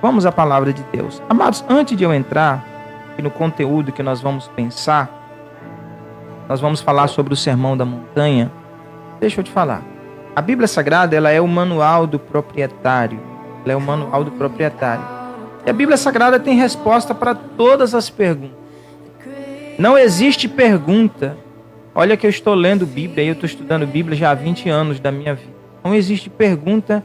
Vamos à palavra de Deus. Amados, antes de eu entrar no conteúdo que nós vamos pensar, nós vamos falar sobre o Sermão da Montanha. Deixa eu te falar. A Bíblia Sagrada, ela é o manual do proprietário. Ela é o manual do proprietário. E a Bíblia Sagrada tem resposta para todas as perguntas. Não existe pergunta. Olha que eu estou lendo Bíblia, eu estou estudando Bíblia já há 20 anos da minha vida. Não existe pergunta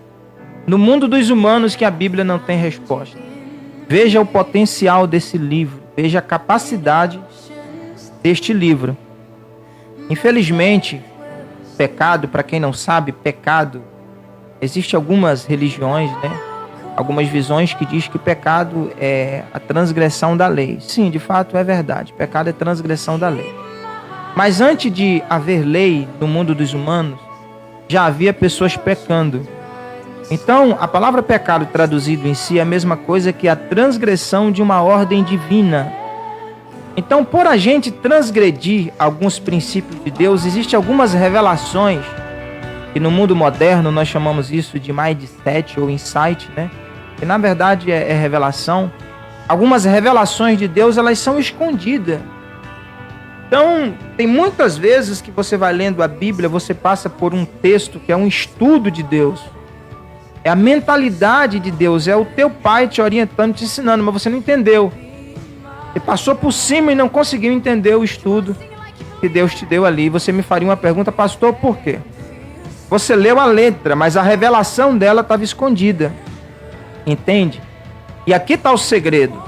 no mundo dos humanos que a Bíblia não tem resposta. Veja o potencial desse livro. Veja a capacidade deste livro. Infelizmente, pecado, para quem não sabe, pecado, existem algumas religiões, né? Algumas visões que diz que pecado é a transgressão da lei. Sim, de fato é verdade. Pecado é transgressão da lei. Mas antes de haver lei no mundo dos humanos, já havia pessoas pecando. Então, a palavra pecado traduzido em si é a mesma coisa que a transgressão de uma ordem divina. Então, por a gente transgredir alguns princípios de Deus, existem algumas revelações, que no mundo moderno nós chamamos isso de mindset ou insight, né? Que na verdade é revelação. Algumas revelações de Deus, elas são escondidas. Então, tem muitas vezes que você vai lendo a Bíblia, você passa por um texto que é um estudo de Deus. É a mentalidade de Deus, é o teu pai te orientando, te ensinando, mas você não entendeu. Você passou por cima e não conseguiu entender o estudo que Deus te deu ali. Você me faria uma pergunta, pastor, por quê? Você leu a letra, mas a revelação dela estava escondida. Entende? E aqui está o segredo.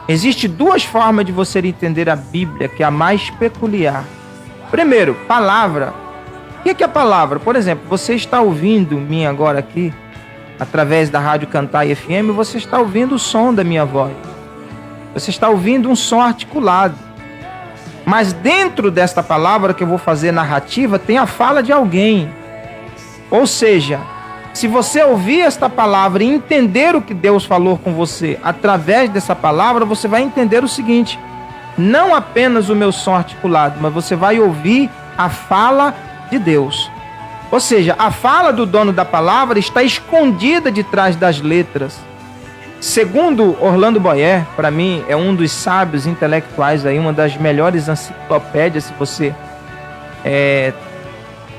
Existem duas formas de você entender a Bíblia, que é a mais peculiar. Primeiro, palavra. O que é a palavra? Por exemplo, você está ouvindo mim agora aqui, através da Rádio Cantar FM, você está ouvindo o som da minha voz. Você está ouvindo um som articulado. Mas dentro desta palavra que eu vou fazer narrativa, tem a fala de alguém. Ou seja, se você ouvir esta palavra e entender o que Deus falou com você através dessa palavra, você vai entender o seguinte: não apenas o meu som articulado, mas você vai ouvir a fala de Deus. Ou seja, a fala do dono da palavra está escondida de trás das letras. Segundo Orlando Boyer, para mim é um dos sábios intelectuais aí, uma das melhores enciclopédias, se você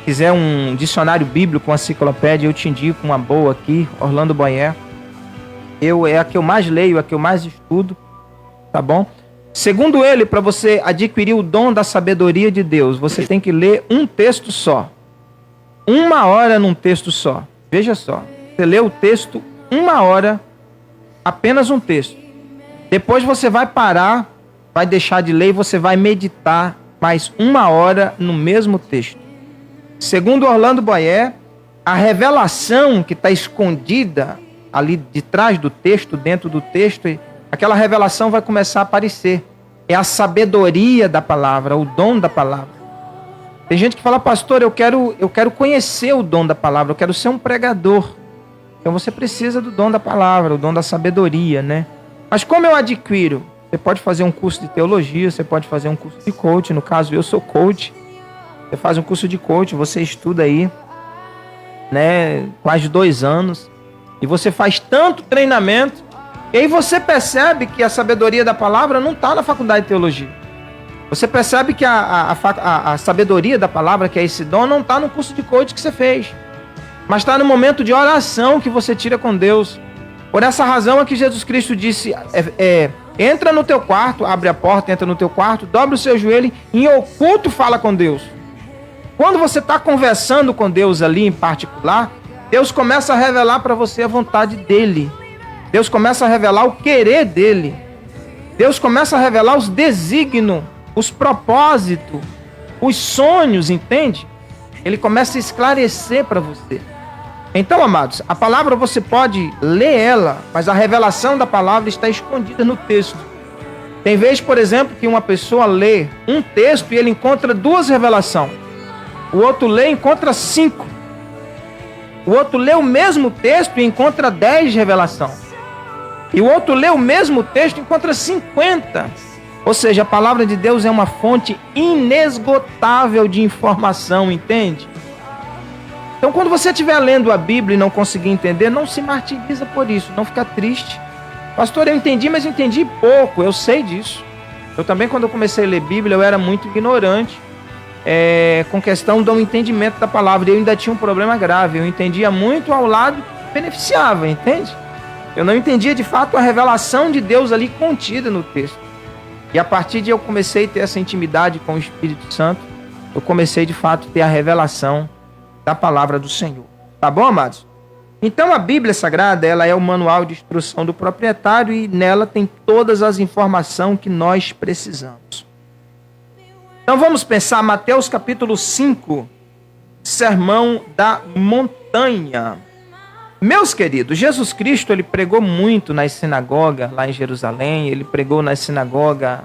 quiser um dicionário bíblico, uma enciclopédia, eu te indico uma boa aqui, Orlando Boyer. É a que eu mais leio, a que eu mais estudo, tá bom? Segundo ele, para você adquirir o dom da sabedoria de Deus, você tem que ler um texto só. 1 hora num texto só. Veja só, você lê o texto 1 hora, apenas um texto. Depois você vai parar, vai deixar de ler e você vai meditar mais 1 hora no mesmo texto. Segundo Orlando Boyer, a revelação que está escondida ali de trás do texto, dentro do texto, aquela revelação vai começar a aparecer. É a sabedoria da palavra, o dom da palavra. Tem gente que fala, pastor, eu quero conhecer o dom da palavra, eu quero ser um pregador. Então você precisa do dom da palavra, o dom da sabedoria, né? Mas como eu adquiro? Você pode fazer um curso de teologia, você pode fazer um curso de coach. No caso, eu sou coach. Você faz um curso de coach, você estuda aí, né, quase 2 anos. E você faz tanto treinamento. E aí você percebe que a sabedoria da palavra não está na faculdade de teologia. Você percebe que a sabedoria da palavra, que é esse dom, não está no curso de coach que você fez. Mas está no momento de oração que você tira com Deus. Por essa razão é que Jesus Cristo disse, entra no teu quarto, abre a porta, entra no teu quarto, dobra o seu joelho e em oculto fala com Deus. Quando você está conversando com Deus ali em particular, Deus começa a revelar para você a vontade dele. Deus começa a revelar o querer dele. Deus começa a revelar os desígnios, os propósitos, os sonhos, entende? Ele começa a esclarecer para você. Então, amados, a palavra você pode ler ela, mas a revelação da palavra está escondida no texto. Tem vezes, por exemplo, que uma pessoa lê um texto e ele encontra 2 revelações. O outro lê e encontra 5. O outro lê o mesmo texto e encontra 10 revelações. E o outro lê o mesmo texto e encontra 50. Ou seja, a palavra de Deus é uma fonte inesgotável de informação, entende? Então, quando você estiver lendo a Bíblia e não conseguir entender, não se martiriza por isso, não fica triste. Pastor, eu entendi, mas entendi pouco. Eu sei disso. Eu também, quando eu comecei a ler Bíblia, eu era muito ignorante com questão do entendimento da palavra. Eu ainda tinha um problema grave. Eu entendia muito ao lado que beneficiava, entende? Eu não entendia, de fato, a revelação de Deus ali contida no texto. E a partir de eu comecei a ter essa intimidade com o Espírito Santo, eu comecei, de fato, a ter a revelação da palavra do Senhor. Tá bom, amados? Então, a Bíblia Sagrada, ela é o manual de instrução do proprietário e nela tem todas as informações que nós precisamos. Então, vamos pensar Mateus capítulo 5, Sermão da Montanha. Meus queridos, Jesus Cristo, ele pregou muito nas sinagogas lá em Jerusalém, ele pregou nas sinagogas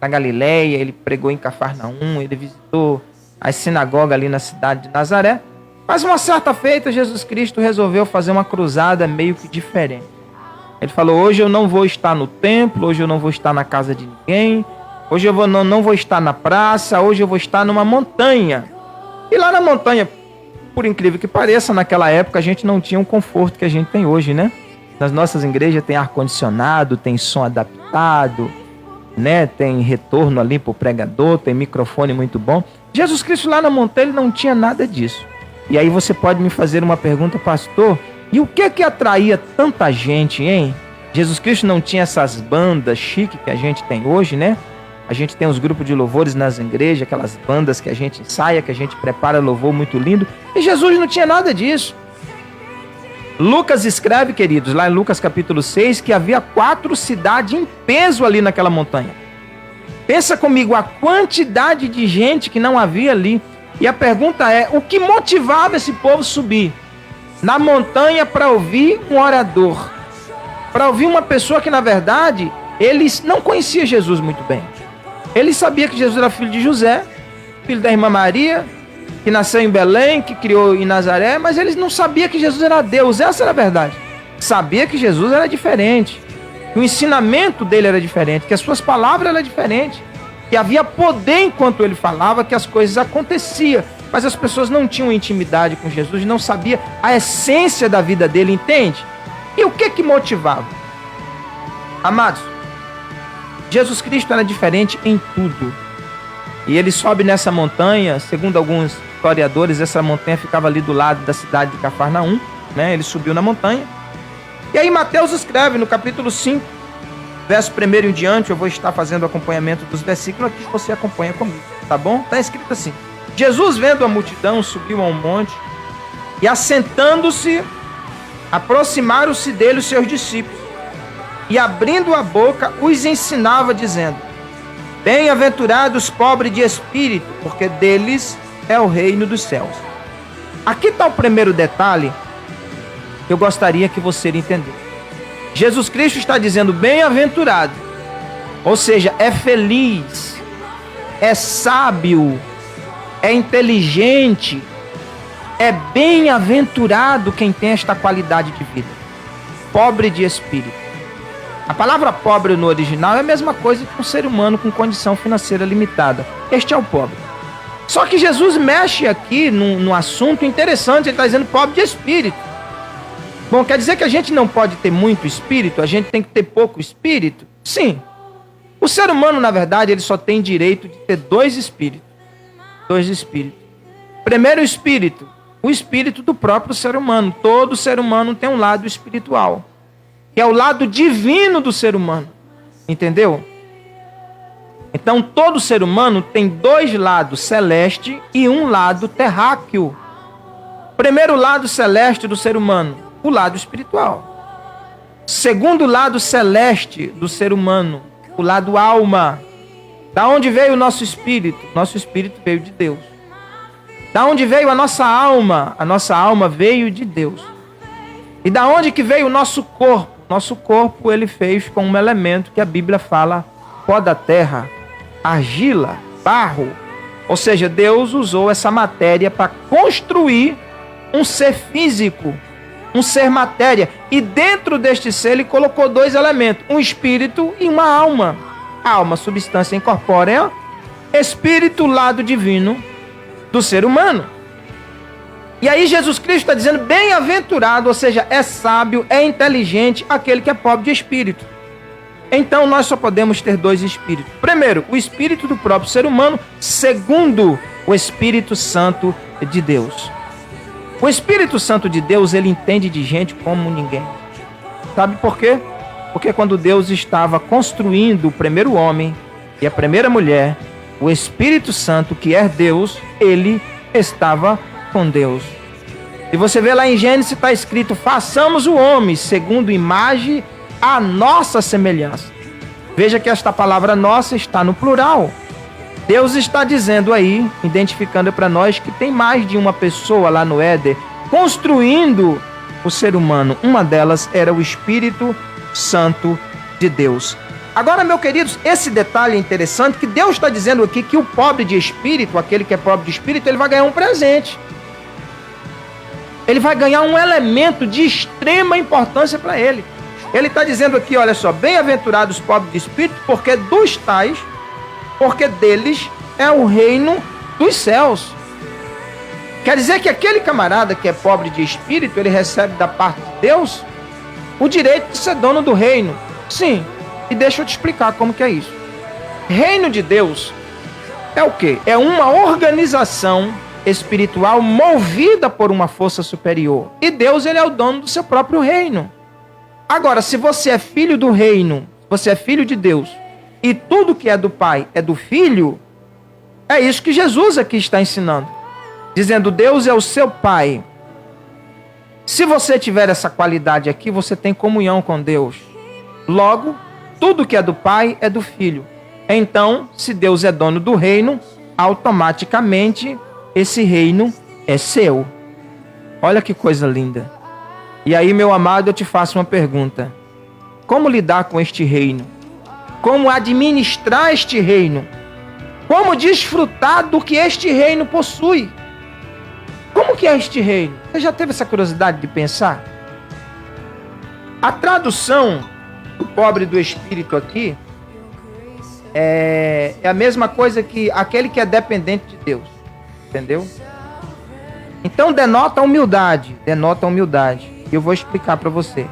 na Galileia, ele pregou em Cafarnaum, ele visitou as sinagogas ali na cidade de Nazaré. Mas uma certa feita, Jesus Cristo resolveu fazer uma cruzada meio que diferente. Ele falou, hoje eu não vou estar no templo, hoje eu não vou estar na casa de ninguém, hoje eu não vou estar na praça, hoje eu vou estar numa montanha. E lá na montanha, por incrível que pareça, naquela época a gente não tinha o conforto que a gente tem hoje, né? Nas nossas igrejas tem ar-condicionado, tem som adaptado, né? Tem retorno ali para o pregador, tem microfone muito bom. Jesus Cristo lá na montanha ele não tinha nada disso. E aí você pode me fazer uma pergunta, pastor, e o que atraía tanta gente, hein? Jesus Cristo não tinha essas bandas chiques que a gente tem hoje, né? A gente tem os grupos de louvores nas igrejas, aquelas bandas que a gente ensaia, que a gente prepara louvor muito lindo. E Jesus não tinha nada disso. Lucas escreve, queridos, lá em Lucas capítulo 6, que havia 4 cidades em peso ali naquela montanha. Pensa comigo, a quantidade de gente que não havia ali. E a pergunta é, o que motivava esse povo subir na montanha para ouvir um orador? Para ouvir uma pessoa que, na verdade, eles não conheciam Jesus muito bem. Ele sabia que Jesus era filho de José, filho da irmã Maria, que nasceu em Belém, que criou em Nazaré, mas eles não sabiam que Jesus era Deus, essa era a verdade. Sabia que Jesus era diferente, que o ensinamento dele era diferente, que as suas palavras eram diferentes, que havia poder enquanto ele falava, que as coisas aconteciam, mas as pessoas não tinham intimidade com Jesus, não sabiam a essência da vida dele, entende? E o que motivava? Amados, Jesus Cristo era diferente em tudo. E ele sobe nessa montanha, segundo alguns historiadores, essa montanha ficava ali do lado da cidade de Cafarnaum, né? Ele subiu na montanha. E aí Mateus escreve no capítulo 5, verso 1 em diante, eu vou estar fazendo o acompanhamento dos versículos aqui, você acompanha comigo, tá bom? Está escrito assim: Jesus, vendo a multidão, subiu a um monte e, assentando-se, aproximaram-se dele os seus discípulos. E abrindo a boca, os ensinava, dizendo: bem-aventurados os pobres de espírito, porque deles é o reino dos céus. Aqui está o primeiro detalhe que eu gostaria que você entendesse. Jesus Cristo está dizendo bem-aventurado, ou seja, é feliz, é sábio, é inteligente, é bem-aventurado quem tem esta qualidade de vida. Pobre de espírito. A palavra pobre no original é a mesma coisa que um ser humano com condição financeira limitada. Este é o pobre. Só que Jesus mexe aqui num assunto interessante, ele está dizendo pobre de espírito. Bom, quer dizer que a gente não pode ter muito espírito, a gente tem que ter pouco espírito? Sim. O ser humano, na verdade, ele só tem direito de ter 2 espíritos. 2 espíritos. Primeiro espírito, o espírito do próprio ser humano. Todo ser humano tem um lado espiritual, que é o lado divino do ser humano. Entendeu? Então, todo ser humano tem 2 lados, celeste e um lado terráqueo. Primeiro lado celeste do ser humano, o lado espiritual. Segundo lado celeste do ser humano, o lado alma. Da onde veio o nosso espírito? Nosso espírito veio de Deus. Da onde veio a nossa alma? A nossa alma veio de Deus. E da onde que veio o nosso corpo? Nosso corpo ele fez com um elemento que a Bíblia fala, pó da terra, argila, barro. Ou seja, Deus usou essa matéria para construir um ser físico, um ser matéria. E dentro deste ser ele colocou 2 elementos, um espírito e uma alma. Alma, substância incorpórea, espírito, lado divino do ser humano. E aí Jesus Cristo está dizendo bem-aventurado, ou seja, é sábio, é inteligente aquele que é pobre de espírito. então nós só podemos ter dois espíritos. Primeiro, o espírito do próprio ser humano. Segundo, o Espírito Santo de Deus. O Espírito Santo de Deus, ele entende de gente como ninguém. Sabe por quê? Porque quando Deus estava construindo o primeiro homem e a primeira mulher, o Espírito Santo, que é Deus, ele estava com Deus. E você vê lá em Gênesis, está escrito: façamos o homem segundo imagem a nossa semelhança. Veja que esta palavra nossa está no plural. Deus está dizendo aí, identificando para nós, que tem mais de uma pessoa lá no Éden construindo o ser humano. Uma delas era o Espírito Santo de Deus. Agora, meus queridos, esse detalhe é interessante, que Deus está dizendo aqui que o pobre de espírito, aquele que é pobre de espírito, ele vai ganhar um presente. Ele vai ganhar um elemento de extrema importância para ele. Ele está dizendo aqui, olha só: bem-aventurados os pobres de espírito, porque dos tais, porque deles é o reino dos céus. Quer dizer que aquele camarada que é pobre de espírito, ele recebe da parte de Deus o direito de ser dono do reino. Sim, e deixa eu te explicar como que é isso. Reino de Deus é o quê? É uma organização espiritual movida por uma força superior. E Deus, ele é o dono do seu próprio reino. Agora, se você é filho do reino, você é filho de Deus, e tudo que é do Pai é do Filho, é isso que Jesus aqui está ensinando. Dizendo: Deus é o seu Pai. Se você tiver essa qualidade aqui, você tem comunhão com Deus. Logo, tudo que é do Pai é do Filho. Então, se Deus é dono do reino, automaticamente esse reino é seu. Olha que coisa linda. E aí, meu amado, eu te faço uma pergunta: como lidar com este reino? Como administrar este reino? Como desfrutar do que este reino possui? Como que é este reino? Você já teve essa curiosidade de pensar? A tradução do pobre do espírito aqui é a mesma coisa que aquele que é dependente de Deus. Entendeu? Então denota humildade. Denota humildade. E eu vou explicar para você.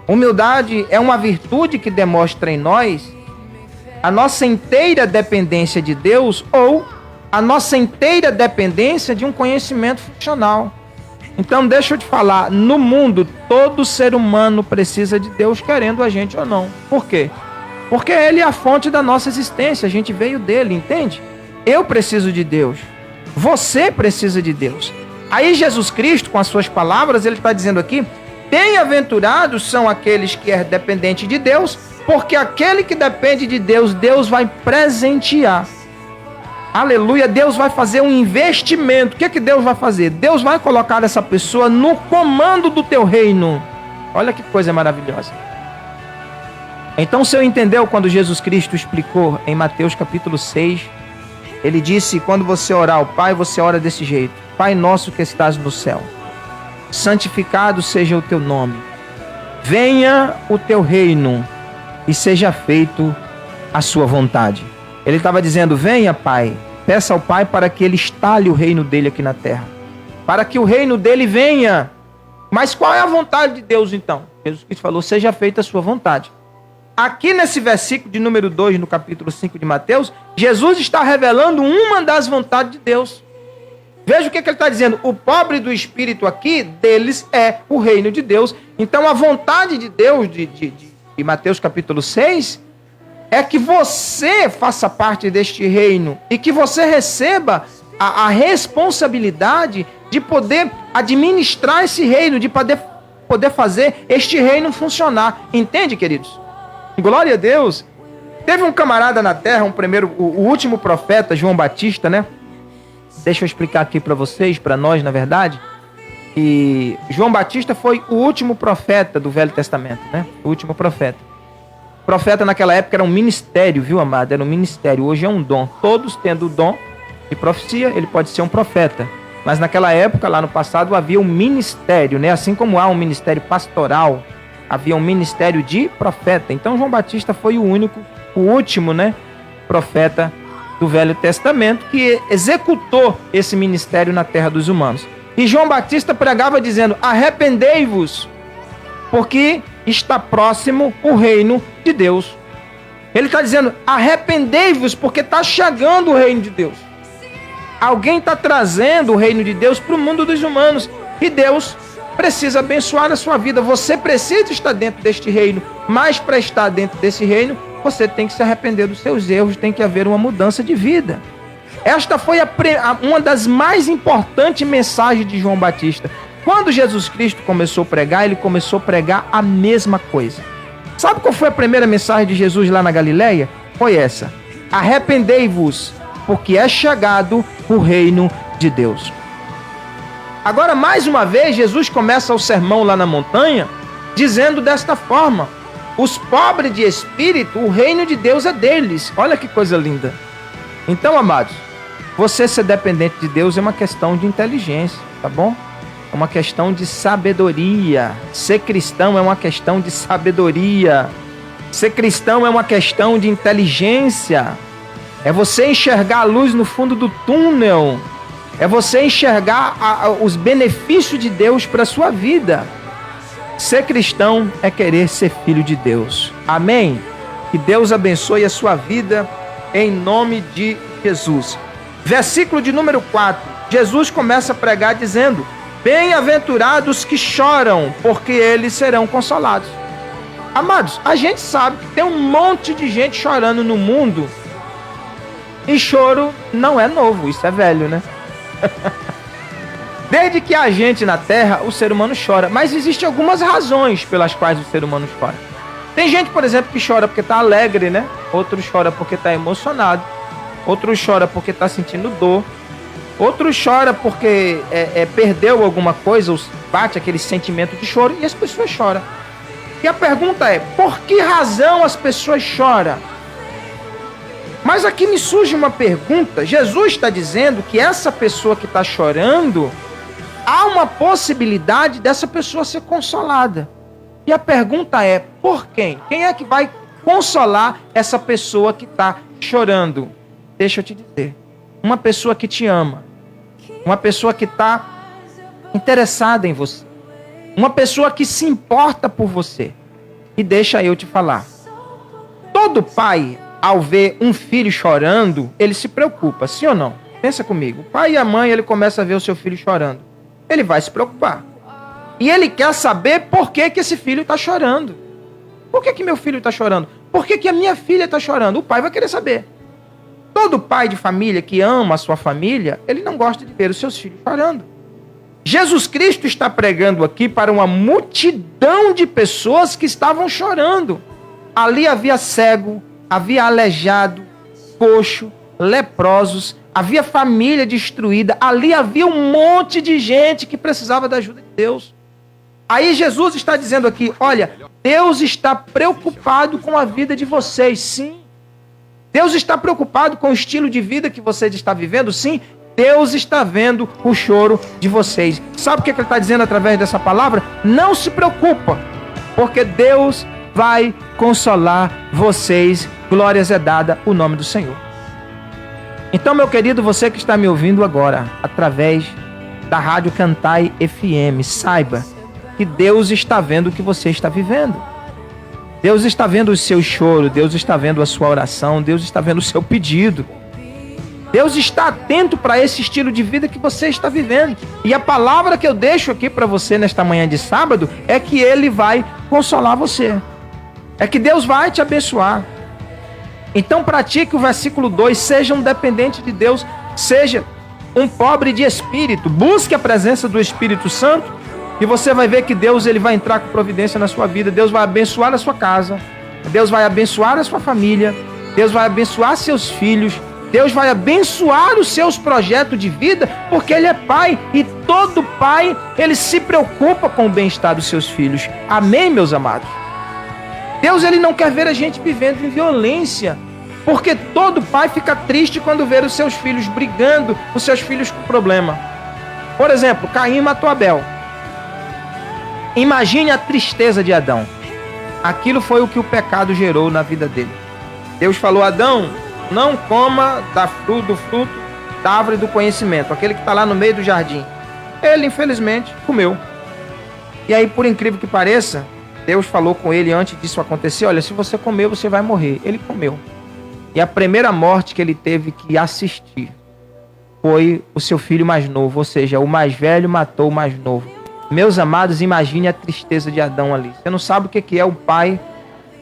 Humildade é uma virtude que demonstra em nós a nossa inteira dependência de Deus ou a nossa inteira dependência de um conhecimento funcional. Então deixa eu te falar, no mundo todo ser humano precisa de Deus, querendo a gente ou não. Por quê? Porque Ele é a fonte da nossa existência, a gente veio dele, entende? Eu preciso de Deus, você precisa de Deus. Aí Jesus Cristo, com as suas palavras, ele está dizendo aqui: bem-aventurados são aqueles que é dependente de Deus, porque aquele que depende de Deus, Deus vai presentear. Aleluia, Deus vai fazer um investimento. O que é que Deus vai fazer? Deus vai colocar essa pessoa no comando do teu reino. Olha que coisa maravilhosa. Então, o senhor entendeu quando Jesus Cristo explicou em Mateus capítulo 6, ele disse: quando você orar ao Pai, você ora desse jeito: Pai nosso que estás no céu, santificado seja o teu nome, venha o teu reino e seja feito a sua vontade. Ele estava dizendo: venha, Pai, peça ao Pai para que ele instale o reino dele aqui na terra, para que o reino dele venha. Mas qual é a vontade de Deus então? Jesus Cristo falou: seja feita a sua vontade. Aqui nesse versículo de número 2, no capítulo 5 de Mateus, Jesus está revelando uma das vontades de Deus. Veja o que ele está dizendo: o pobre do espírito aqui, deles é o reino de Deus. Então a vontade de Deus, de Mateus capítulo 6, é que você faça parte deste reino e que você receba a responsabilidade de poder administrar esse reino, de poder fazer este reino funcionar. Entende, queridos? Glória a Deus. Teve um camarada na terra, o último profeta, João Batista, né? Deixa eu explicar aqui para vocês, para nós, na verdade. E João Batista foi o último profeta do Velho Testamento, né? O último profeta. Profeta naquela época era um ministério, viu, amado? Era um ministério. Hoje é um dom. Todos tendo o dom de profecia, ele pode ser um profeta. Mas naquela época, lá no passado, havia um ministério, né? Assim como há um ministério pastoral, havia um ministério de profeta. Então João Batista foi o último, né, profeta do Velho Testamento que executou esse ministério na terra dos humanos. E João Batista pregava dizendo: arrependei-vos, porque está próximo o reino de Deus. Ele está dizendo, arrependei-vos, porque está chegando o reino de Deus. Alguém está trazendo o reino de Deus para o mundo dos humanos. E Deus precisa abençoar a sua vida. Você precisa estar dentro deste reino. Mas para estar dentro desse reino, você tem que se arrepender dos seus erros. Tem que haver uma mudança de vida. Esta foi uma das mais importantes mensagens de João Batista. Quando Jesus Cristo começou a pregar, ele começou a pregar a mesma coisa. Sabe qual foi a primeira mensagem de Jesus lá na Galileia? Foi essa: arrependei-vos, porque é chegado o reino de Deus. Agora, mais uma vez, Jesus começa o sermão lá na montanha, dizendo desta forma: os pobres de espírito, o reino de Deus é deles. Olha que coisa linda. Então, amados, você ser dependente de Deus é uma questão de inteligência, tá bom? É uma questão de sabedoria. Ser cristão é uma questão de sabedoria. Ser cristão é uma questão de inteligência. É você enxergar a luz no fundo do túnel. É você enxergar os benefícios de Deus para a sua vida. Ser cristão é querer ser filho de Deus. Amém? Que Deus abençoe a sua vida em nome de Jesus. Versículo de número 4. Jesus começa a pregar dizendo: bem-aventurados que choram, porque eles serão consolados. Amados, a gente sabe que tem um monte de gente chorando no mundo. E choro não é novo, isso é velho, né? Desde que há gente na terra, o ser humano chora. Mas existem algumas razões pelas quais o ser humano chora. Tem gente, por exemplo, que chora porque está alegre, né? Outro chora porque está emocionado. Outro chora porque está sentindo dor. Outro chora porque perdeu alguma coisa, bate aquele sentimento de choro, e as pessoas choram. E a pergunta é, por que razão as pessoas choram? Mas aqui me surge uma pergunta. Jesus está dizendo que essa pessoa que está chorando, há uma possibilidade dessa pessoa ser consolada. E a pergunta é, por quem? Quem é que vai consolar essa pessoa que está chorando? Deixa eu te dizer. Uma pessoa que te ama. Uma pessoa que está interessada em você. Uma pessoa que se importa por você. E deixa eu te falar. Todo pai, ao ver um filho chorando, ele se preocupa, sim ou não? Pensa comigo. O pai e a mãe, ele começa a ver o seu filho chorando. Ele vai se preocupar. E ele quer saber por que esse filho está chorando. Por que meu filho está chorando? Por que a minha filha está chorando? O pai vai querer saber. Todo pai de família que ama a sua família, ele não gosta de ver os seus filhos chorando. Jesus Cristo está pregando aqui para uma multidão de pessoas que estavam chorando. Ali havia cego, havia aleijado, coxo, leprosos, havia família destruída. Ali havia um monte de gente que precisava da ajuda de Deus. Aí Jesus está dizendo aqui, olha, Deus está preocupado com a vida de vocês, sim. Deus está preocupado com o estilo de vida que você está vivendo? Sim, Deus está vendo o choro de vocês. Sabe o que ele está dizendo através dessa palavra? Não se preocupa, porque Deus vai consolar vocês. Glórias é dada o nome do Senhor. Então, meu querido, você que está me ouvindo agora, através da Rádio Cantai FM, saiba que Deus está vendo o que você está vivendo. Deus está vendo o seu choro, Deus está vendo a sua oração, Deus está vendo o seu pedido. Deus está atento para esse estilo de vida que você está vivendo. E a palavra que eu deixo aqui para você nesta manhã de sábado é que Ele vai consolar você. É que Deus vai te abençoar. Então pratique o versículo 2, seja um dependente de Deus, seja um pobre de espírito, busque a presença do Espírito Santo, e você vai ver que Deus ele vai entrar com providência na sua vida. Deus vai abençoar a sua casa. Deus vai abençoar a sua família. Deus vai abençoar seus filhos. Deus vai abençoar os seus projetos de vida, porque Ele é Pai. E todo pai, ele se preocupa com o bem-estar dos seus filhos. Amém, meus amados? Deus ele não quer ver a gente vivendo em violência. Porque todo pai fica triste quando vê os seus filhos brigando, os seus filhos com problema. Por exemplo, Caim matou Abel. Imagine a tristeza de Adão. Aquilo foi o que o pecado gerou na vida dele. Deus falou, Adão, não coma do fruto da árvore do conhecimento, aquele que está lá no meio do jardim. Ele, infelizmente, comeu. E aí, por incrível que pareça, Deus falou com ele antes disso acontecer, olha, se você comer, você vai morrer. Ele comeu. E a primeira morte que ele teve que assistir foi o seu filho mais novo, ou seja, o mais velho matou o mais novo. Meus amados, imagine a tristeza de Adão ali. Você não sabe o que é o pai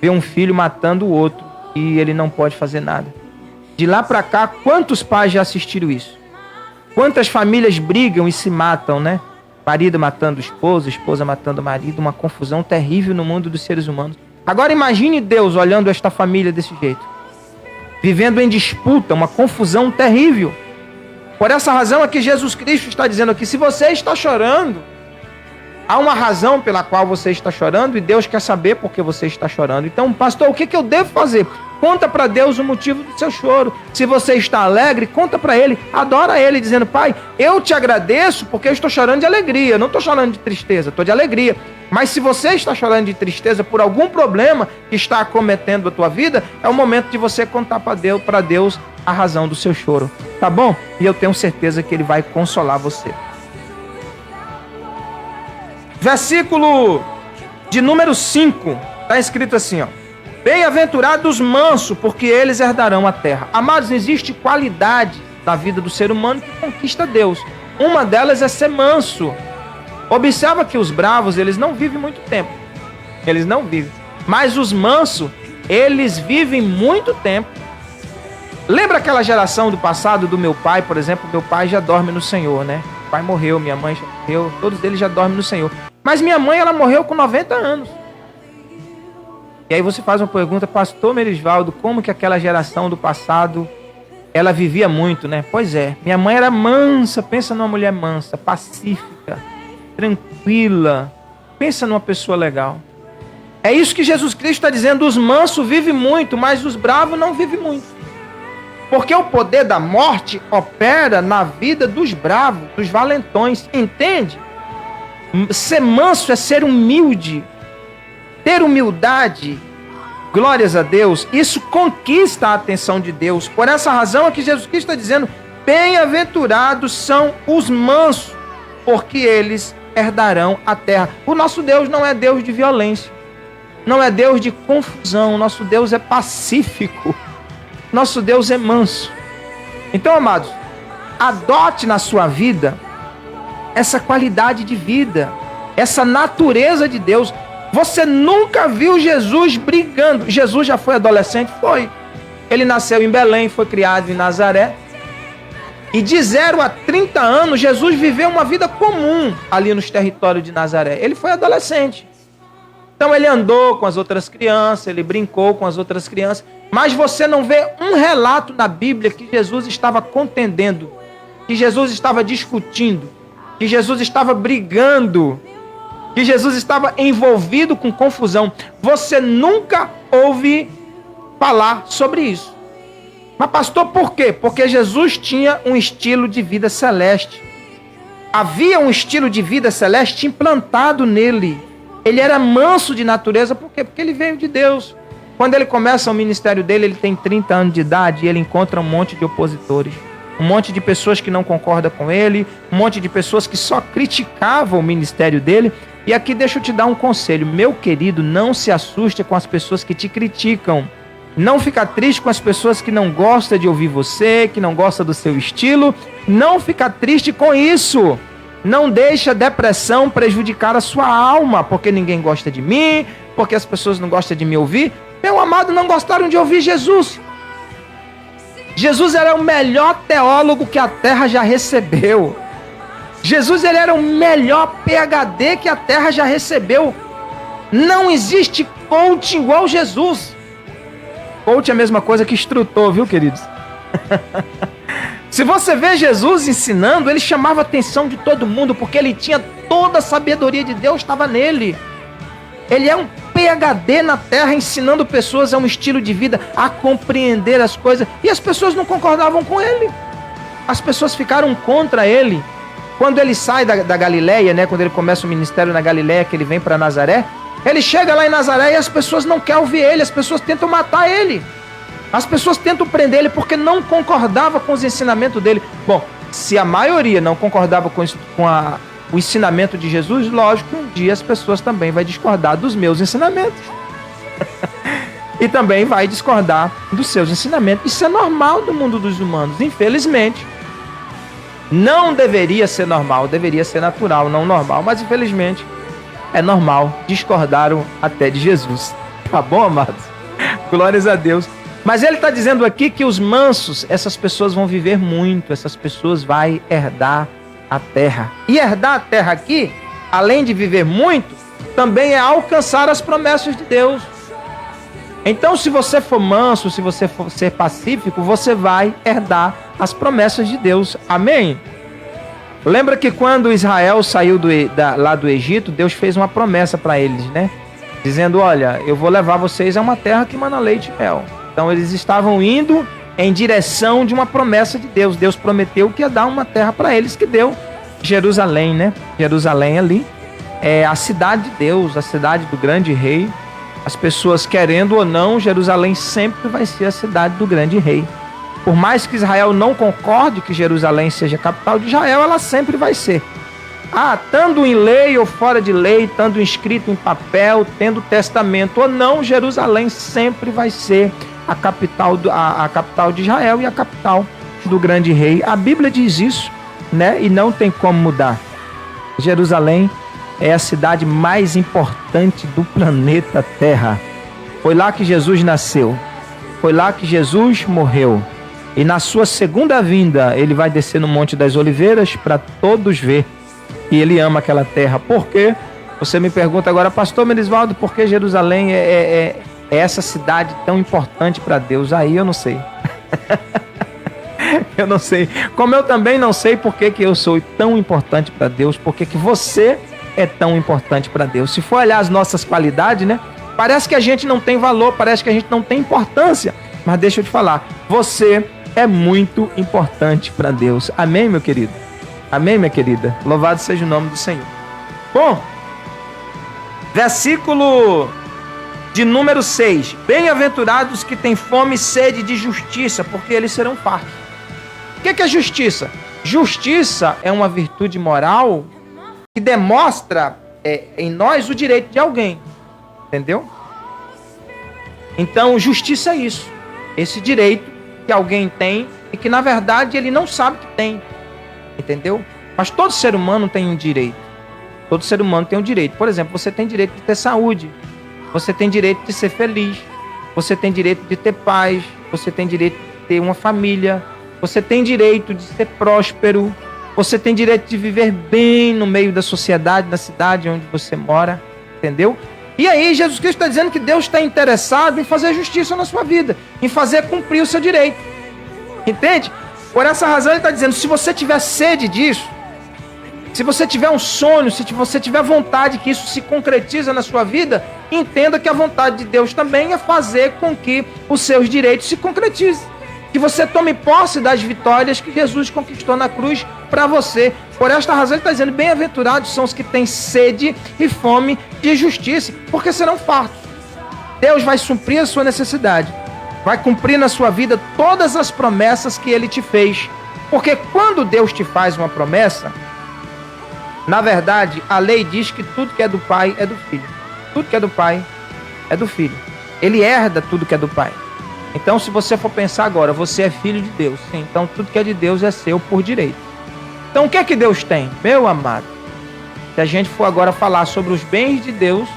ver um filho matando o outro e ele não pode fazer nada. De lá para cá, quantos pais já assistiram isso? Quantas famílias brigam e se matam, né? Marido matando esposa, esposa matando marido, uma confusão terrível no mundo dos seres humanos. Agora imagine Deus olhando esta família desse jeito, vivendo em disputa, uma confusão terrível. Por essa razão é que Jesus Cristo está dizendo aqui, se você está chorando, há uma razão pela qual você está chorando e Deus quer saber por que você está chorando. Então, pastor, o que eu devo fazer? Conta para Deus o motivo do seu choro. Se você está alegre, conta para Ele, adora Ele, dizendo, Pai, eu te agradeço porque eu estou chorando de alegria, não estou chorando de tristeza, estou de alegria. Mas se você está chorando de tristeza por algum problema que está acometendo a tua vida, é o momento de você contar para Deus a razão do seu choro, tá bom? E eu tenho certeza que Ele vai consolar você. Versículo de número 5, está escrito assim, ó. Bem-aventurados os mansos, porque eles herdarão a terra. Amados, existe qualidade na vida do ser humano que conquista Deus. Uma delas é ser manso. Observa que os bravos, eles não vivem muito tempo. Eles não vivem. Mas os mansos, eles vivem muito tempo. Lembra aquela geração do passado do meu pai, por exemplo? Meu pai já dorme no Senhor, né? O pai morreu, minha mãe já morreu, todos eles já dormem no Senhor. Mas minha mãe, ela morreu com 90 anos. E aí você faz uma pergunta, pastor Merisvaldo, como que aquela geração do passado, ela vivia muito, né? Pois é, minha mãe era mansa, pensa numa mulher mansa, pacífica, tranquila, pensa numa pessoa legal. É isso que Jesus Cristo está dizendo, os mansos vivem muito, mas os bravos não vivem muito. Porque o poder da morte opera na vida dos bravos, dos valentões, entende? Ser manso é ser humilde. Ter humildade, glórias a Deus, isso conquista a atenção de Deus. Por essa razão é que Jesus Cristo está dizendo, bem-aventurados são os mansos, porque eles herdarão a terra. O nosso Deus não é Deus de violência, não é Deus de confusão, o nosso Deus é pacífico, nosso Deus é manso. Então, amados, adote na sua vida essa qualidade de vida, essa natureza de Deus. Você nunca viu Jesus brigando. Jesus já foi adolescente? Foi. Ele nasceu em Belém, foi criado em Nazaré. E de 0 a 30 anos, Jesus viveu uma vida comum ali nos territórios de Nazaré. Ele foi adolescente. Então ele andou com as outras crianças, ele brincou com as outras crianças. Mas você não vê um relato na Bíblia que Jesus estava contendendo, que Jesus estava discutindo, que Jesus estava brigando, que Jesus estava envolvido com confusão. Você nunca ouve falar sobre isso. Mas pastor, por quê? Porque Jesus tinha um estilo de vida celeste. Havia um estilo de vida celeste implantado nele. Ele era manso de natureza, por quê? Porque ele veio de Deus. Quando ele começa o ministério dele, ele tem 30 anos de idade e ele encontra um monte de opositores. Um monte de pessoas que não concordam com ele, um monte de pessoas que só criticavam o ministério dele. E aqui deixa eu te dar um conselho. Meu querido, não se assuste com as pessoas que te criticam. Não fica triste com as pessoas que não gostam de ouvir você, que não gostam do seu estilo. Não fica triste com isso. Não deixa a depressão prejudicar a sua alma, porque ninguém gosta de mim, porque as pessoas não gostam de me ouvir. Meu amado, não gostaram de ouvir Jesus. Jesus era o melhor teólogo que a terra já recebeu. Jesus, ele era o melhor PhD que a terra já recebeu. Não existe coach igual Jesus. Coach é a mesma coisa que instrutor, viu, queridos? Se você vê Jesus ensinando, ele chamava a atenção de todo mundo, porque ele tinha toda a sabedoria de Deus, estava nele. Ele é um PhD na terra, ensinando pessoas a um estilo de vida, a compreender as coisas. E as pessoas não concordavam com ele. As pessoas ficaram contra ele. Quando ele sai da Galileia, né, quando ele começa o ministério na Galileia, que ele vem para Nazaré, ele chega lá em Nazaré e as pessoas não querem ouvir ele, as pessoas tentam matar ele. As pessoas tentam prender ele porque não concordava com os ensinamentos dele. Bom, se a maioria não concordava com o ensinamento de Jesus, lógico que um dia as pessoas também vão discordar dos meus ensinamentos. E também vai discordar dos seus ensinamentos. Isso é normal do mundo dos humanos, infelizmente. Não deveria ser normal, deveria ser natural, não normal. Mas infelizmente é normal. Discordaram até de Jesus. Tá bom, amados? Glórias a Deus. Mas ele está dizendo aqui que os mansos, essas pessoas vão viver muito. Essas pessoas vão herdar a terra. E herdar a terra aqui, além de viver muito, também é alcançar as promessas de Deus. Então, se você for manso, se você for ser pacífico, você vai herdar as promessas de Deus. Amém? Lembra que quando Israel saiu lá do Egito, Deus fez uma promessa para eles, né? Dizendo, olha, eu vou levar vocês a uma terra que mana leite e mel. Então, eles estavam indo em direção de uma promessa de Deus. Deus prometeu que ia dar uma terra para eles, que deu Jerusalém, né? Jerusalém ali é a cidade de Deus, a cidade do grande rei. As pessoas querendo ou não, Jerusalém sempre vai ser a cidade do grande rei. Por mais que Israel não concorde que Jerusalém seja a capital de Israel, ela sempre vai ser. Estando em lei ou fora de lei, estando inscrito em papel, tendo testamento ou não, Jerusalém sempre vai ser a capital de Israel e a capital do grande rei. A Bíblia diz isso, né? E não tem como mudar. Jerusalém é a cidade mais importante do planeta Terra. Foi lá que Jesus nasceu. Foi lá que Jesus morreu. E na sua segunda vinda, ele vai descer no Monte das Oliveiras para todos ver que ele ama aquela terra. Por quê? Você me pergunta agora, pastor Merisvaldo, por que Jerusalém é essa cidade tão importante para Deus? Aí eu não sei. Eu não sei. Como eu também não sei por que eu sou tão importante para Deus, por que você é tão importante para Deus. Se for olhar as nossas qualidades, né? Parece que a gente não tem valor, parece que a gente não tem importância. Mas deixa eu te falar, você é muito importante para Deus. Amém, meu querido? Amém, minha querida? Louvado seja o nome do Senhor. Bom, versículo de número 6. Bem-aventurados que têm fome e sede de justiça, porque eles serão fartos. O que é justiça? Justiça é uma virtude moral que demonstra em nós o direito de alguém. Entendeu? Então, justiça é isso. Esse direito que alguém tem e que, na verdade, ele não sabe que tem. Entendeu? Mas todo ser humano tem um direito. Todo ser humano tem um direito. Por exemplo, você tem direito de ter saúde. Você tem direito de ser feliz. Você tem direito de ter paz. Você tem direito de ter uma família. Você tem direito de ser próspero. Você tem direito de viver bem no meio da sociedade, da cidade onde você mora. Entendeu? E aí Jesus Cristo está dizendo que Deus está interessado em fazer justiça na sua vida. Em fazer cumprir o seu direito. Entende? Por essa razão ele está dizendo, se você tiver sede disso, se você tiver um sonho, se você tiver vontade que isso se concretiza na sua vida, entenda que a vontade de Deus também é fazer com que os seus direitos se concretizem. Que você tome posse das vitórias que Jesus conquistou na cruz para você. Por esta razão ele está dizendo, bem-aventurados são os que têm sede e fome de justiça, porque serão fartos. Deus vai suprir a sua necessidade. Vai cumprir na sua vida todas as promessas que ele te fez. Porque quando Deus te faz uma promessa, na verdade, a lei diz que tudo que é do pai é do filho. Tudo que é do pai é do filho. Ele herda tudo que é do pai. Então, se você for pensar agora, você é filho de Deus. Sim, então, tudo que é de Deus é seu por direito. Então, o que é que Deus tem? Meu amado, se a gente for agora falar sobre os bens de Deus,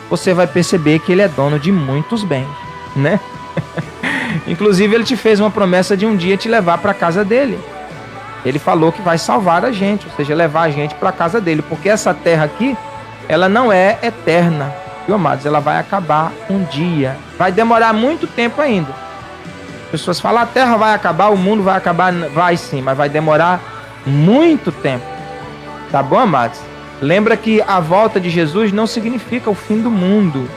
você vai perceber que ele é dono de muitos bens, né? Inclusive, ele te fez uma promessa de um dia te levar para a casa dele. Ele falou que vai salvar a gente, ou seja, levar a gente para a casa dele. Porque essa terra aqui, ela não é eterna, viu, amados? Ela vai acabar um dia. Vai demorar muito tempo ainda. As pessoas falam, a terra vai acabar, o mundo vai acabar. Vai sim, mas vai demorar muito tempo. Tá bom, amados? Lembra que a volta de Jesus não significa o fim do mundo.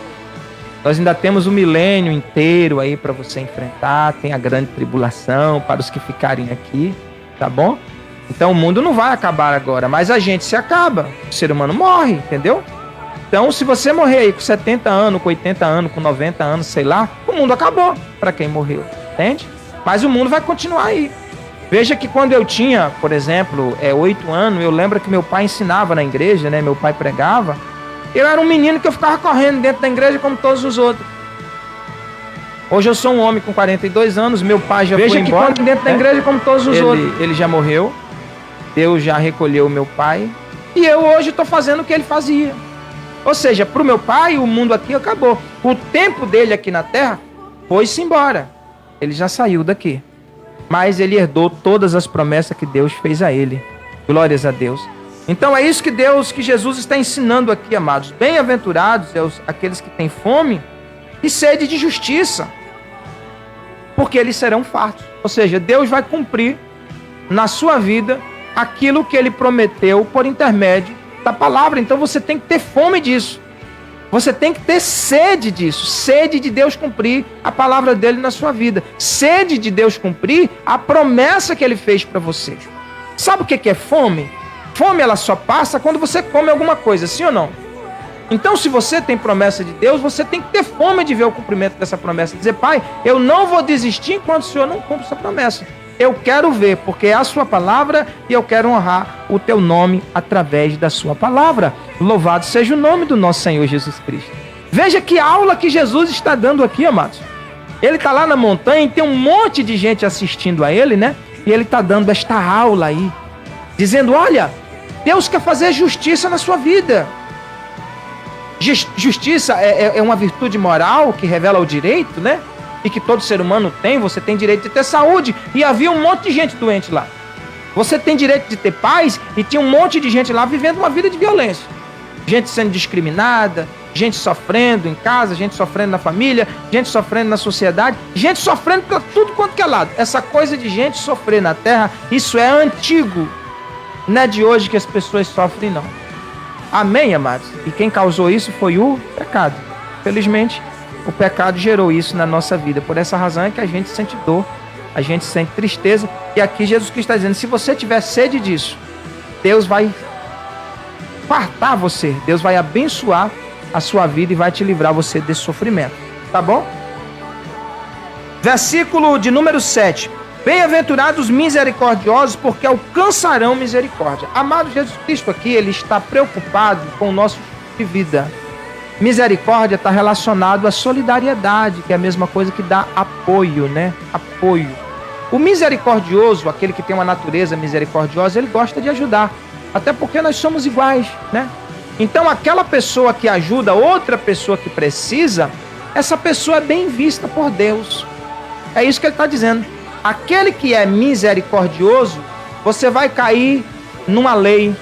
Nós ainda temos o milênio inteiro aí para você enfrentar. Tem a grande tribulação para os que ficarem aqui, tá bom? Então o mundo não vai acabar agora, mas a gente se acaba. O ser humano morre, entendeu? Então se você morrer aí com 70 anos, com 80 anos, com 90 anos, sei lá, o mundo acabou para quem morreu, entende? Mas o mundo vai continuar aí. Veja que quando eu tinha, por exemplo, 8 anos, eu lembro que meu pai ensinava na igreja, né? Meu pai pregava. Eu era um menino que eu ficava correndo dentro da igreja como todos os outros. Hoje eu sou um homem com 42 anos, meu pai já foi embora. Veja que quando dentro da igreja como todos os outros. Ele já morreu, Deus já recolheu o meu pai, e eu hoje estou fazendo o que ele fazia. Ou seja, para o meu pai, o mundo aqui acabou. O tempo dele aqui na terra foi-se embora. Ele já saiu daqui. Mas ele herdou todas as promessas que Deus fez a ele. Glórias a Deus. Então é isso que Jesus está ensinando aqui, amados. Bem-aventurados aqueles que têm fome e sede de justiça, porque eles serão fartos. Ou seja, Deus vai cumprir na sua vida aquilo que ele prometeu por intermédio da palavra. Então você tem que ter fome disso. Você tem que ter sede disso. Sede de Deus cumprir a palavra dele na sua vida. Sede de Deus cumprir a promessa que ele fez para você. Sabe o que é fome? Fome ela só passa quando você come alguma coisa, sim ou não? Então, se você tem promessa de Deus, você tem que ter fome de ver o cumprimento dessa promessa. Dizer, Pai, eu não vou desistir enquanto o Senhor não cumpre essa promessa. Eu quero ver, porque é a sua palavra e eu quero honrar o teu nome através da sua palavra. Louvado seja o nome do nosso Senhor Jesus Cristo. Veja que aula que Jesus está dando aqui, amados. Ele está lá na montanha e tem um monte de gente assistindo a ele, né? E ele está dando esta aula aí, dizendo, olha, Deus quer fazer justiça na sua vida. Justiça é uma virtude moral que revela o direito, né? E que todo ser humano tem. Você tem direito de ter saúde. E havia um monte de gente doente lá. Você tem direito de ter paz. E tinha um monte de gente lá vivendo uma vida de violência. Gente sendo discriminada, gente sofrendo em casa, gente sofrendo na família, gente sofrendo na sociedade, gente sofrendo para tudo quanto que é lado. Essa coisa de gente sofrer na terra, isso é antigo. Não é de hoje que as pessoas sofrem, não. Amém, amados? E quem causou isso foi o pecado. Felizmente, o pecado gerou isso na nossa vida. Por essa razão é que a gente sente dor, a gente sente tristeza. E aqui Jesus Cristo está dizendo, se você tiver sede disso, Deus vai fartar você. Deus vai abençoar a sua vida e vai te livrar você desse sofrimento. Tá bom? Versículo de número 7. Bem-aventurados misericordiosos, porque alcançarão misericórdia. Amado, Jesus Cristo aqui, ele está preocupado com o nosso estilo de vida. Misericórdia está relacionado à solidariedade, que é a mesma coisa que dá apoio, né? Apoio. O misericordioso, aquele que tem uma natureza misericordiosa, ele gosta de ajudar. Até porque nós somos iguais, né? Então, aquela pessoa que ajuda outra pessoa que precisa, essa pessoa é bem vista por Deus. É isso que ele está dizendo. Aquele que é misericordioso, você vai cair numa lei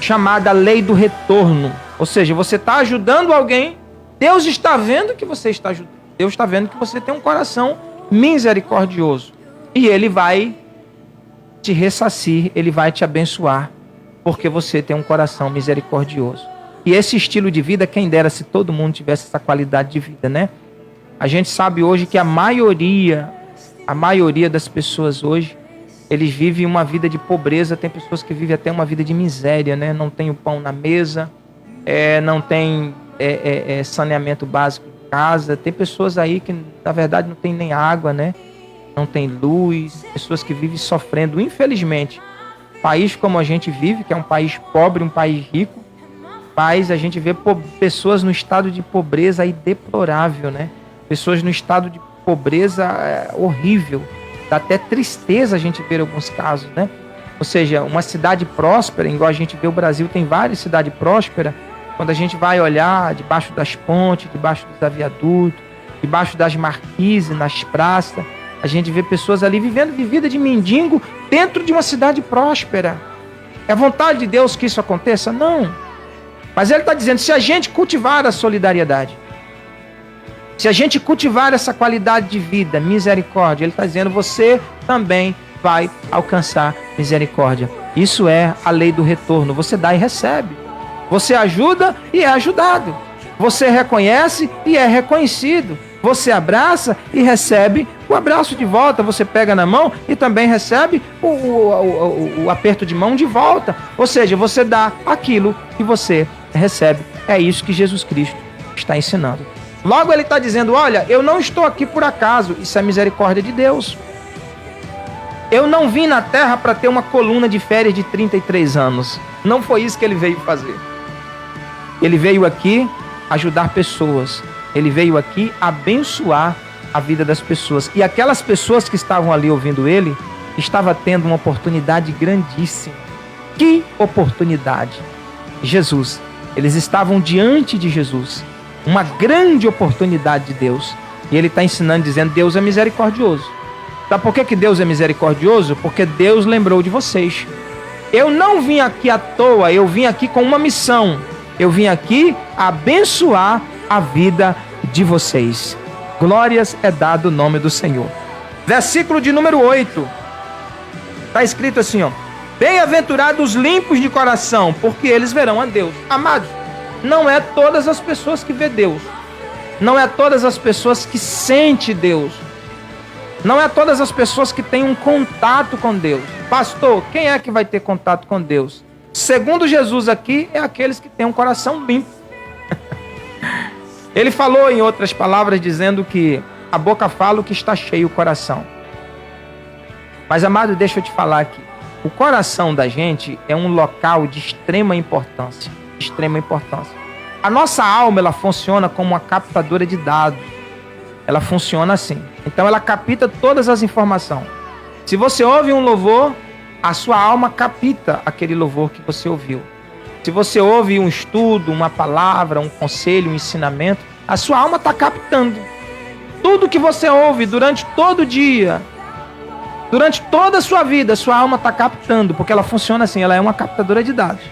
chamada lei do retorno. Ou seja, você está ajudando alguém, Deus está vendo que você está ajudando. Deus está vendo que você tem um coração misericordioso. E ele vai te ressarcir, ele vai te abençoar, porque você tem um coração misericordioso. E esse estilo de vida, quem dera se todo mundo tivesse essa qualidade de vida, né? A gente sabe hoje que a maioria das pessoas hoje, eles vivem uma vida de pobreza. Tem pessoas que vivem até uma vida de miséria, né? Não tem o pão na mesa, não tem saneamento básico em casa. Tem pessoas aí que, na verdade, não tem nem água, né? Não tem luz. Pessoas que vivem sofrendo, infelizmente. País como a gente vive, que é um país pobre, um país rico, mas a gente vê pessoas no estado de pobreza aí deplorável, né? Pessoas no estado de pobreza horrível. Dá até tristeza a gente ver alguns casos, né? Ou seja, uma cidade próspera, igual a gente vê o Brasil, tem várias cidades prósperas. Quando a gente vai olhar debaixo das pontes, debaixo dos viadutos, debaixo das marquises, nas praças, a gente vê pessoas ali vivendo vida de mendigo dentro de uma cidade próspera. É a vontade de Deus que isso aconteça? Não. Mas ele está dizendo, se a gente cultivar a solidariedade, se a gente cultivar essa qualidade de vida, misericórdia, ele está dizendo, você também vai alcançar misericórdia. Isso é a lei do retorno. Você dá e recebe. Você ajuda e é ajudado. Você reconhece e é reconhecido. Você abraça e recebe o abraço de volta. Você pega na mão e também recebe o aperto de mão de volta. Ou seja, você dá aquilo que você recebe. É isso que Jesus Cristo está ensinando. Logo ele está dizendo, olha, eu não estou aqui por acaso. Isso é misericórdia de Deus. Eu não vim na terra para ter uma coluna de férias de 33 anos. Não foi isso que ele veio fazer. Ele veio aqui ajudar pessoas. Ele veio aqui abençoar a vida das pessoas. E aquelas pessoas que estavam ali ouvindo ele, estavam tendo uma oportunidade grandíssima. Que oportunidade! Jesus. Eles estavam diante de Jesus. Uma grande oportunidade de Deus. E ele está ensinando, dizendo, Deus é misericordioso. Sabe por que Deus é misericordioso? Porque Deus lembrou de vocês. Eu não vim aqui à toa, eu vim aqui com uma missão. Eu vim aqui abençoar a vida de vocês. Glórias é dado o nome do Senhor. Versículo de número 8. Está escrito assim, ó. Bem-aventurados os limpos de coração, porque eles verão a Deus. Amados, não é todas as pessoas que vê Deus. Não é todas as pessoas que sente Deus. Não é todas as pessoas que têm um contato com Deus. Pastor, quem é que vai ter contato com Deus? Segundo Jesus aqui, é aqueles que têm um coração limpo. Ele falou em outras palavras, dizendo que a boca fala o que está cheio o coração. Mas, amado, deixa eu te falar aqui. O coração da gente é um local de extrema importância. Extrema importância. A nossa alma, ela funciona como uma captadora de dados. Ela funciona assim. Então ela capta todas as informações. Se você ouve um louvor, a sua alma capta aquele louvor que você ouviu. Se você ouve um estudo, uma palavra, um conselho, um ensinamento, a sua alma está captando. Tudo que você ouve durante todo o dia, durante toda a sua vida, a sua alma está captando, porque ela funciona assim, ela é uma captadora de dados.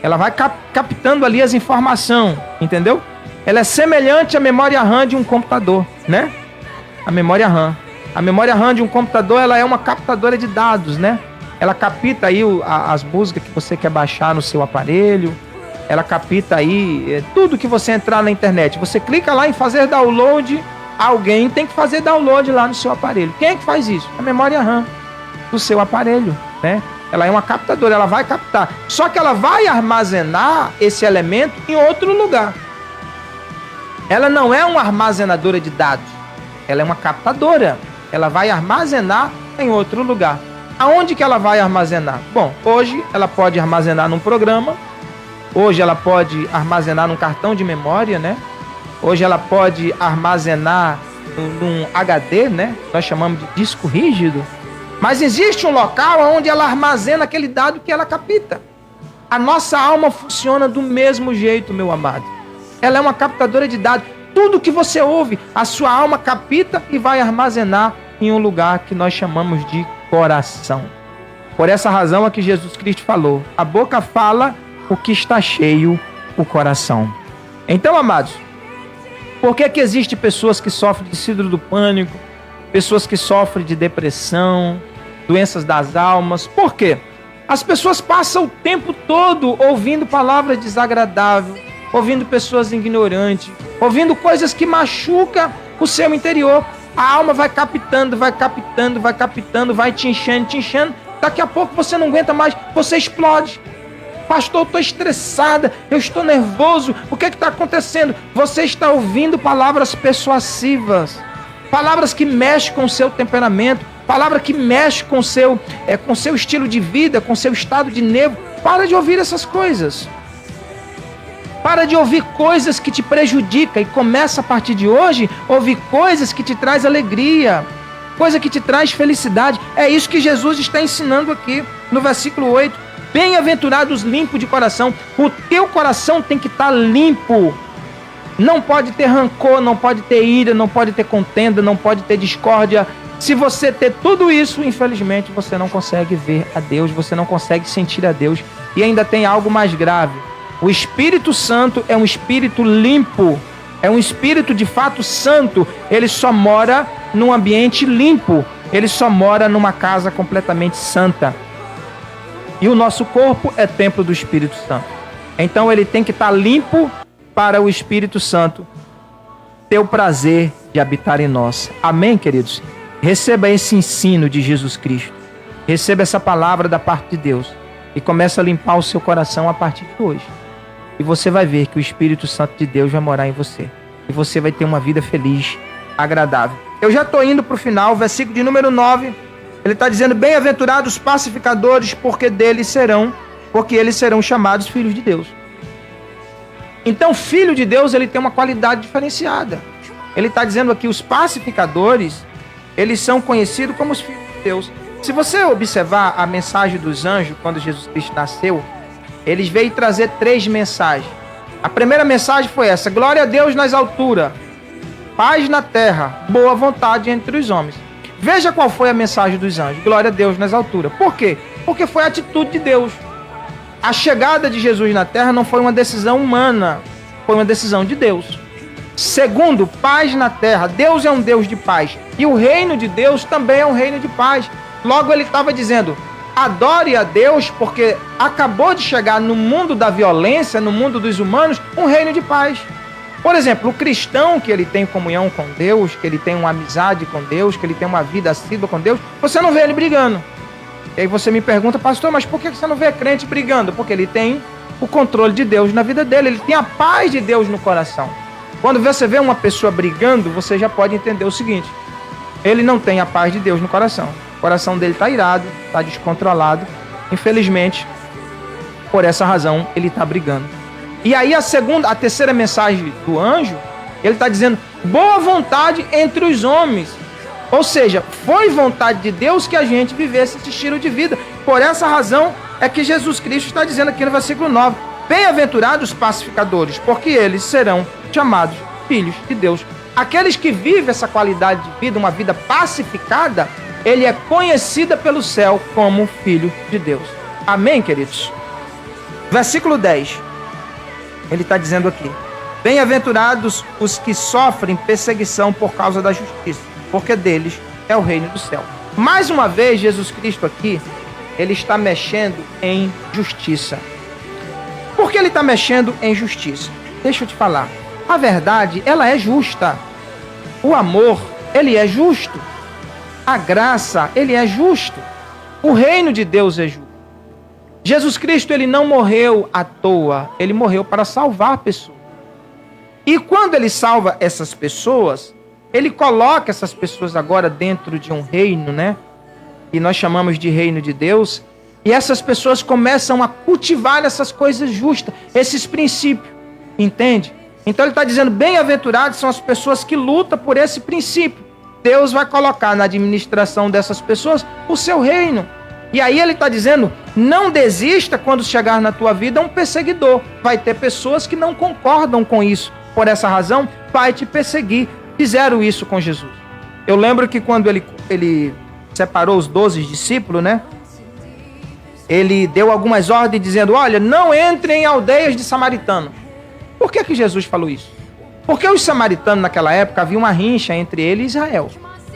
Ela vai captando ali as informações, entendeu? Ela é semelhante à memória RAM de um computador, né? A memória RAM. A memória RAM de um computador, ela é uma captadora de dados, né? Ela capta aí as músicas que você quer baixar no seu aparelho. Ela capta aí tudo que você entrar na internet. Você clica lá em fazer download, alguém tem que fazer download lá no seu aparelho. Quem é que faz isso? A memória RAM do seu aparelho, né? Ela é uma captadora, ela vai captar. Só que ela vai armazenar esse elemento em outro lugar. Ela não é uma armazenadora de dados. Ela é uma captadora. Ela vai armazenar em outro lugar. Aonde que ela vai armazenar? Bom, hoje ela pode armazenar num programa. Hoje ela pode armazenar num cartão de memória, né? Hoje ela pode armazenar num HD, né? Nós chamamos de disco rígido. Mas existe um local onde ela armazena aquele dado que ela capta. A nossa alma funciona do mesmo jeito, meu amado. Ela é uma captadora de dados. Tudo que você ouve, a sua alma capta e vai armazenar em um lugar que nós chamamos de coração. Por essa razão é que Jesus Cristo falou: a boca fala o que está cheio o coração. Então, amados, por que existe pessoas que sofrem de síndrome do pânico, pessoas que sofrem de depressão, doenças das almas? Por quê? As pessoas passam o tempo todo ouvindo palavras desagradáveis, ouvindo pessoas ignorantes, ouvindo coisas que machucam o seu interior. A alma vai captando, vai captando, vai captando, vai te enchendo, te enchendo. Daqui a pouco você não aguenta mais, você explode. Pastor, eu estou estressada, eu estou nervoso. O que está acontecendo? Você está ouvindo palavras persuasivas, palavras que mexem com o seu temperamento, palavra que mexe com o seu estilo de vida, com o seu estado de nervo. Para de ouvir essas coisas. Para de ouvir coisas que te prejudicam e começa a partir de hoje a ouvir coisas que te traz alegria, coisa que te traz felicidade. É isso que Jesus está ensinando aqui no versículo 8. Bem-aventurados limpos de coração. O teu coração tem que estar limpo. Não pode ter rancor, não pode ter ira, não pode ter contenda, não pode ter discórdia. Se você ter tudo isso, infelizmente, você não consegue ver a Deus, você não consegue sentir a Deus. E ainda tem algo mais grave. O Espírito Santo é um espírito limpo, é um espírito de fato santo. Ele só mora num ambiente limpo, ele só mora numa casa completamente santa. E o nosso corpo é templo do Espírito Santo. Então ele tem que estar limpo para o Espírito Santo ter o prazer de habitar em nós. Amém, queridos? Receba esse ensino de Jesus Cristo. Receba essa palavra da parte de Deus e comece a limpar o seu coração a partir de hoje. E você vai ver que o Espírito Santo de Deus vai morar em você. E você vai ter uma vida feliz, agradável. Eu já estou indo para o final, versículo de número 9. Ele está dizendo, bem-aventurados os pacificadores, porque eles serão chamados filhos de Deus. Então, filho de Deus, ele tem uma qualidade diferenciada. Ele está dizendo aqui, os pacificadores, eles são conhecidos como os filhos de Deus. Se você observar a mensagem dos anjos, quando Jesus Cristo nasceu, eles veio trazer 3 mensagens. A primeira mensagem foi essa: glória a Deus nas alturas, paz na terra, boa vontade entre os homens. Veja qual foi a mensagem dos anjos: glória a Deus nas alturas. Por quê? Porque foi a atitude de Deus. A chegada de Jesus na terra não foi uma decisão humana, foi uma decisão de Deus. Segundo, paz na terra. Deus é um Deus de paz. E o reino de Deus também é um reino de paz. Logo ele estava dizendo, adore a Deus, porque acabou de chegar no mundo da violência, no mundo dos humanos, um reino de paz. Por exemplo, o cristão que ele tem comunhão com Deus, que ele tem uma amizade com Deus, que ele tem uma vida assídua com Deus, você não vê ele brigando. E aí você me pergunta, pastor, mas por que você não vê crente brigando? Porque ele tem o controle de Deus na vida dele, ele tem a paz de Deus no coração. Quando você vê uma pessoa brigando, você já pode entender o seguinte: ele não tem a paz de Deus no coração. O coração dele está irado, está descontrolado. Infelizmente, por essa razão, ele está brigando. E aí a terceira mensagem do anjo, ele está dizendo, boa vontade entre os homens. Ou seja, foi vontade de Deus que a gente vivesse esse estilo de vida. Por essa razão é que Jesus Cristo está dizendo aqui no versículo 9, bem-aventurados os pacificadores, porque eles serão chamados filhos de Deus. Aqueles que vivem essa qualidade de vida, uma vida pacificada, ele é conhecida pelo céu como filho de Deus. Amém, queridos? Versículo 10. Ele está dizendo aqui, bem-aventurados os que sofrem perseguição por causa da justiça, porque deles é o reino do céu. Mais uma vez, Jesus Cristo aqui, ele está mexendo em justiça. Por que ele está mexendo em justiça? Deixa eu te falar. A verdade, ela é justa. O amor, ele é justo. A graça, ele é justo. O reino de Deus é justo. Jesus Cristo, ele não morreu à toa. Ele morreu para salvar pessoas. E quando ele salva essas pessoas, ele coloca essas pessoas agora dentro de um reino, né? E nós chamamos de reino de Deus. E essas pessoas começam a cultivar essas coisas justas, esses princípios. Entende? Então ele está dizendo, bem-aventurados são as pessoas que lutam por esse princípio. Deus vai colocar na administração dessas pessoas o seu reino. E aí ele está dizendo, não desista quando chegar na tua vida um perseguidor. Vai ter pessoas que não concordam com isso. Por essa razão, vai te perseguir. Fizeram isso com Jesus. Eu lembro que quando ele separou os 12 discípulos, né? Ele deu algumas ordens dizendo, olha, não entrem em aldeias de samaritano. Por que Jesus falou isso? Porque os samaritanos naquela época havia uma rincha entre ele e Israel.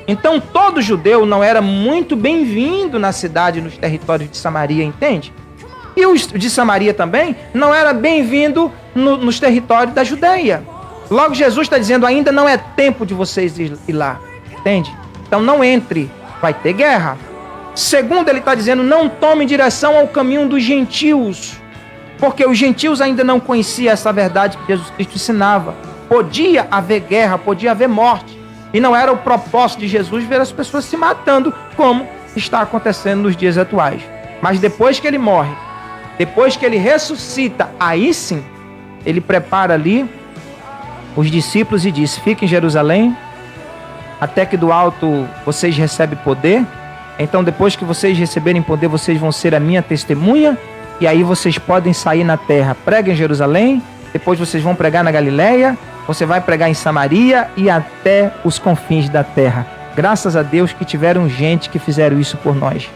Então todo judeu não era muito bem-vindo na cidade, nos territórios de Samaria, entende? E os de Samaria também não era bem-vindo nos territórios da Judeia. Logo Jesus está dizendo, ainda não é tempo de vocês ir lá, entende? Então não entre, vai ter guerra. Segundo, ele está dizendo, não tome direção ao caminho dos gentios, porque os gentios ainda não conheciam essa verdade que Jesus Cristo ensinava. Podia haver guerra, podia haver morte, e não era o propósito de Jesus ver as pessoas se matando, como está acontecendo nos dias atuais. Mas depois que ele morre, depois que ele ressuscita, aí sim, ele prepara ali os discípulos e diz, fiquem em Jerusalém, até que do alto vocês recebem poder. Então depois que vocês receberem poder, vocês vão ser a minha testemunha, e aí vocês podem sair na terra. Prega em Jerusalém, depois vocês vão pregar na Galileia, você vai pregar em Samaria e até os confins da terra. Graças a Deus que tiveram gente que fizeram isso por nós.